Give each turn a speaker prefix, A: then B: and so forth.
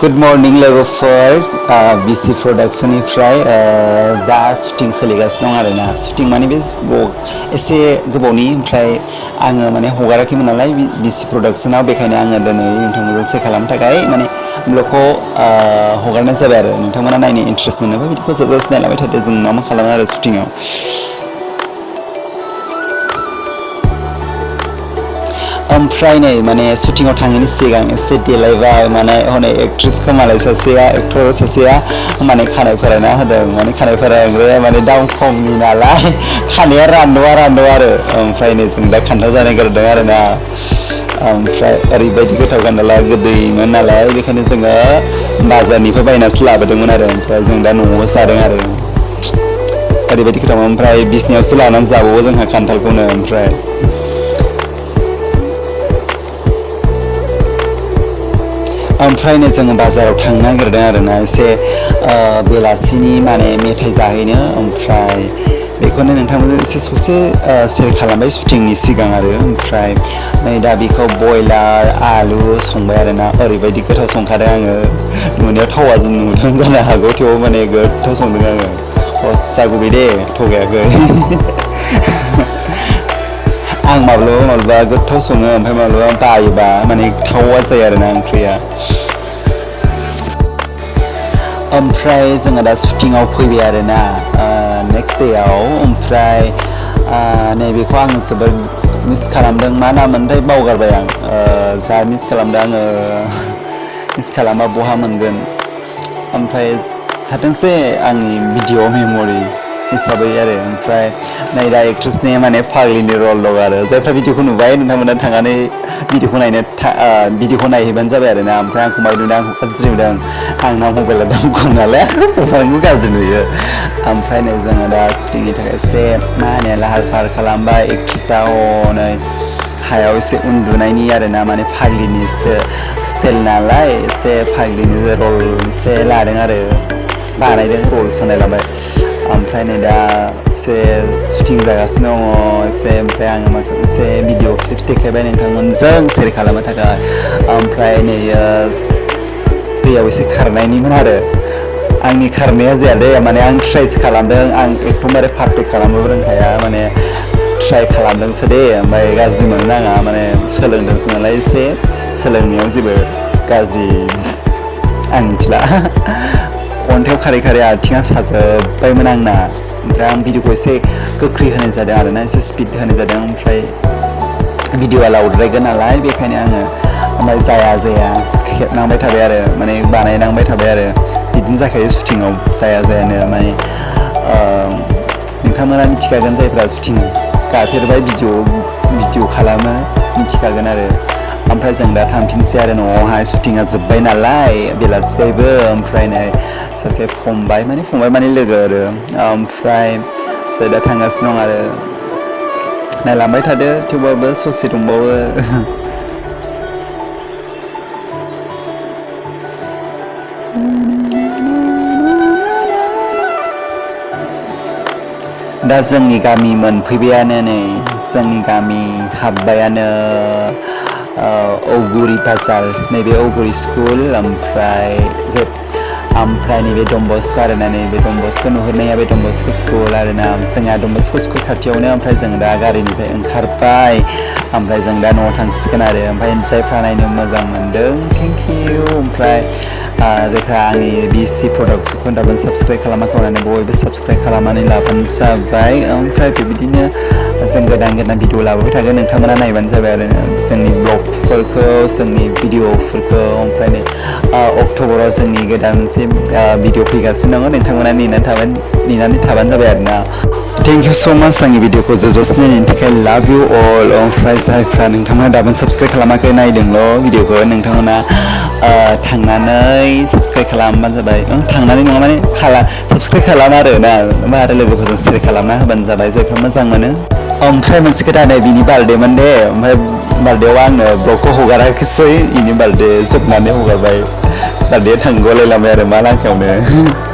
A: Good morning लोगोफोर Pwisi प्रडाक्शननिफ्राय दा shooting सोलिगासिनो दं आरोना शुटिं माने बे एसे गोबावनि ओमफ्राय आङो माने हगाराखैमोन नालाय Pwisi प्रडाक्शनाव बेखायनो आङो दिनै नोंथांमोनजों शेयार खालामनो थाखाय माने ब्लगखौ हगारनाय जाबाय आरो नोंथांमोना नायनो इन्ट्रेस्ट मोनोबा बिदिखौ जोबजासे नायलांबाय थादो जों मा खालामो आरो शुटिंआव ओमफ्राय नै माने शुटिंआव थाङैनि सिगां एसे देलायबाय माने हनै एक्ट्रेसखौ मालाय सासेया एक्टर सासेया माने खानाय फोरायना होदों माने खानाय फोरायग्राया माने दाम खमनि नालाय खानाया रानद'आ आरो ओमफ्राय नै जों दा खान्थाल जानो नागिरदों आरोना ओमफ्राय ओरैबायदि गोथाव खान्थाला गोदैमोन नालाय बेखायनो जोङो बाजारनिफ्राय बायनासो लाबोदोंमोन आरो ओमफ्राय जों दा न'आव जादों आरो ओरैबायदि गोथावमोन ओमफ्राय बिसनायावसो लानानै जाबावो जोंहा खान्थालखौनो ओमफ्राय जोङो बाजाराव थांनो नागिरदों आरोना एसे बेलासिनि माने मेथाइ जाहैनो ओमफ्राय बेखौनो नोंथांमोनजों एसे ससे शेयार खालामबाय शुटिंनि सिगां आरो ओमफ्राय नै दा बेखौ बयलार आलु संबाय आरोना ओरैबायदि गोथाव संखादों आङो नुनायाव थावा जों नुदों जानो हागौ थेवबो माने गोथाव संदों आङो हस्सा गुबै दे थगायाखै आं माब्लाबा गोथाव सङो ओमफ्राय माब्लाबा बायोबा माने थावा जायो आरोना ओंख्रिया ओमफ्राय जोङो दा शुटिंआव फैबाय आरोना नेक्स्ट डेआव ओमफ्राय नैबेखौ आङो जोबोर मिस खालामदों मा नाममोनथाय बावगारबाय आं जा मिस खालामदों आङो मिस खालामबा बहा मोनगोन ओमफ्राय थाथोंसै आंनि भिडिअ मेम'रि हिसाबै आरो ओमफ्राय नै दा एक्ट्रेसनि माने फाग्लिनि रल दं आरो जायफ्रा भिडिअखौ नुबाय नोंथांमोना थांनानै भिडिअखौ नायहैबानो जाबाय आरोना ओमफ्राय आंखौ माय नुदों आंखौ गाज्रि नुदों आंना मबाइला दाम खम नालाय आंखौ गाज्रि नुयो ओमफ्राय नै जोङो दा शुटिंनि थाखाय एसे मा होनो लाहार फाहार खालामबाय एक्ट्रेसआ हनै हायाव एसे उन्दुनायनि आरोना माने फाग्लिनि स्टाइल नालाय एसे फाग्लिनि रल एसे लादों आरो बानायदों रल सोलायलांबाय ओमफ्राय नै दा एसे शुटिं जागासिनो दङ एसे ओमफ्राय आङो माखासे भिडिअ क्लिप्स देखायबाय नोंथांमोनजों शेयार खालामनो थाखाय ओमफ्राय नै दैयाव एसे खारनायनिमोन आरो आंनि खारनाया जाया दे माने आं ट्राइसो खालामदों आं एकदमबारे पारफेक्ट खालामनोबो रोंखाया माने ट्राइ खालामदोंसो दे ओमफ्राय गाज्रि मोननो नाङा माने सोलोंदोंसो नालाय एसे सोलोंनायाव जेबो गाज्रि आं मिथिला अन्थायाव खारै खारै आथिङा साजोब्बायमोन आंना ओमफ्राय आं भिडिअखौ एसे गोख्रै होनाय जादों आरोना एसे स्पिड होनाय जादों ओमफ्राय भिडिअआ लाउद्रायगोन नालाय बेखायनो आङो ओमफ्राय जाया खेबनांबाय थाबाय आरो माने बानायनांबाय थाबाय आरो बिदिनो जाखायो शुटिंआव जायानो माने नोंथांमोना मिथिखागोन जायफ्रा शुटिं गाफेरबाय भिडिअ खालामो मिथिखागोन आरो ओमफ्राय जों दा थांफिनसै आरो न'आवहाय शुटिंआ जोब्बाय नालाय बेलासिबायबो ओमफ्राय नै सासे फंबाय माने लोगो आरो ओमफ्राय जों दा थांगासिनो दं आरो नायलांबाय थादो थेवबाबो ससे दंबावो दा जोंनि गामि मोनफैबायानो नै जोंनि गामि हाबबायानो औगुरि बाजार नैबे औगुरि स्कुल ओमफ्राय नैबे डनबस्क आरोना नैबे डनबस्क नुहुरनाया बे डनबस्क स्कुल आरोना जोंहा डनबस्क स्कुल खाथियावनो ओमफ्राय जों दा गारिनिफ्राय ओंखारबाय ओमफ्राय जों दा न'आव थांसिगोन आरो ओमफ्राय जायफ्रा नायनो मोजां मोनदों थेंक इउ ओमफ्राय जायफ्रा आंनि Pwisi प्रडाक्शनखौ दाबो साबस्क्राइब खालामाखै अननानै बयबो साबस्क्राइब खालामनानै लाबानो जाबाय ओमफ्राय बेबायदिनो जों गोदान भिडिअ लाबोबाय थागोन नोंथांमोना नायबानो जाबाय आरो जोंनि ब्लगफोरखौ जोंनि भिडिअफोरखौ ओमफ्राय नै अक्ट'बराव जोंनि गोदान मोनसे भिडिअ फैगासिनो दङ नोंथांमोना नेनानै थाबानो जाबाय आरोना थेंक इउ स' माच आंनि भिडिअखौ जोबजासे नायनायनि थाखाय लाभ इउ अल ओमफ्राय जायफ्रा नोंथांमोना दाबो साबस्क्राइब खालामाखै नायदोंल' भिडिअखौ नोंथांमोना थांनानै साबस्क्राइब खालामबानो जाबाय थांनानै नङा माने साबस्क्राइब खालाम आरोना ओमफ्राय आरो लोगोफोरजों शेयार खालामना होबानो जाबाय जायफ्रा मोजां मोनो ओमफ्राय मोनसे खोथा नै बिनि बार्थडेमोन दे ओमफ्राय बार्थडेआव आङो ब्लगखौ हगाराखिसै बेनि बार्थडे जोबनानै हगारबाय बार्थडेआ थांग'लायलांबाय आरो मा लांखायावनो